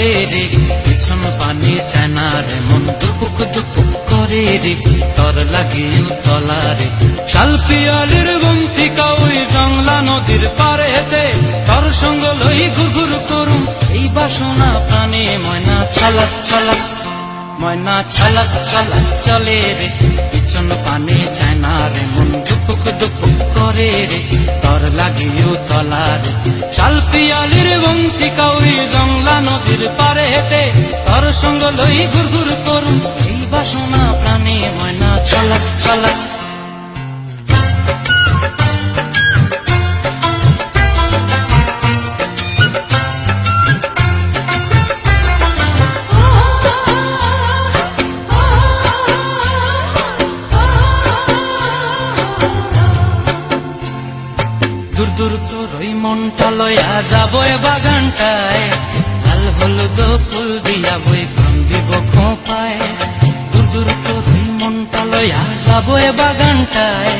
চলে রে, পিছন পানে চায় না রে, মন দুপুক দুপুক করে রে, তর লাগে তলা রে। শালপিয়ালির বন্তিকা ওই জংলা নদীর পারেতে, তর সঙ্গ লই ঘুরঘুর করুম এই বাসনা প্রাণে। ময়না ছলক ছলক, ময়না ছলক ছলক চলে রে, পিছন পানে চায় না রে, মন দুপুক দুপুক করে রে, তর লাগিও তলা রে। শালপিয়ালির বন্তিকা ওই জংলা নদীর পারেতে, তর সঙ্গ লই ঘুরঘুর করুম এই বাসনা প্রাণে। ময়না ছলক ছলক। দূর দূর তোর ওই মনটা লয়া যাবো এ বাগানটায়, লাল হলুদ ফুল দিয়া বই প্রাণ দিব খোঁপায়। দূর দূর তোর ওই মনটা লয়া যাবো এ বাগানটায়,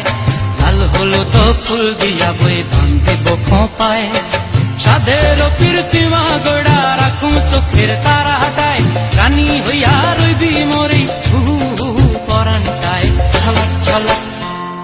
লাল হলুদ ফুল দিয়া বই প্রাণ দিব খোঁপায়। সাধের কীর্তিমা গোড়া রাখুম চোখের তারা হাটায়, রানী হইয়া রইবি মরি হু পরানটায়। ছলক ছলক,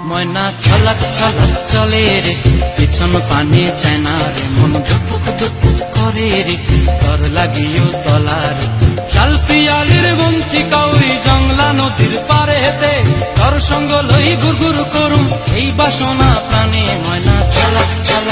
ময়না ছলক ছলক চলে রে, পিছন পানে চায় না রে, মন ধুপুক ধুপুক করে রে, তর লাগিও তলা রে। শালপিয়ালির বন্তিকা ওই জংলা নদীর পারেতে, তর সঙ্গ লই ঘুরঘুর করুম এই বাসনা প্রাণে। ময়না ছলক ছলক।